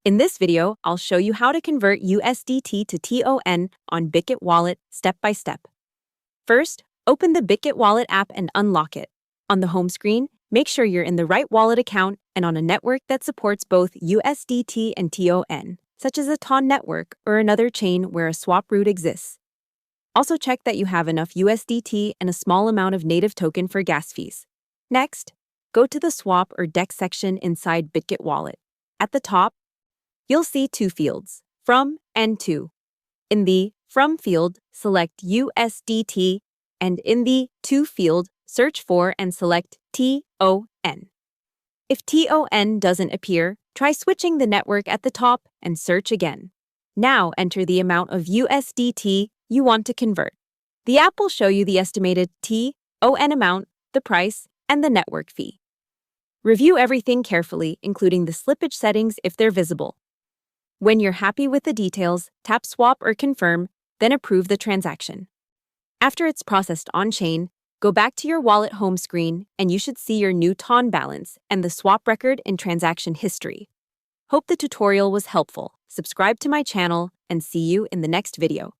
In this video, I'll show you how to convert USDT to TON on Bitget Wallet step by step. First, open the Bitget Wallet app and unlock it. On the home screen, make sure you're in the right wallet account and on a network that supports both USDT and TON, such as a TON network or another chain where a swap route exists. Also check that you have enough USDT and a small amount of native token for gas fees. Next, go to the swap or DEX section inside Bitget Wallet. At the top, you'll see two fields, From and To. In the From field, select USDT, and in the To field, search for and select TON. If TON doesn't appear, try switching the network at the top and search again. Now enter the amount of USDT you want to convert. The app will show you the estimated TON amount, the price, and the network fee. Review everything carefully, including the slippage settings if they're visible. When you're happy with the details, tap Swap or Confirm, then approve the transaction. After it's processed on-chain, go back to your wallet home screen and you should see your new TON balance and the swap record in transaction history. Hope the tutorial was helpful. Subscribe to my channel and see you in the next video.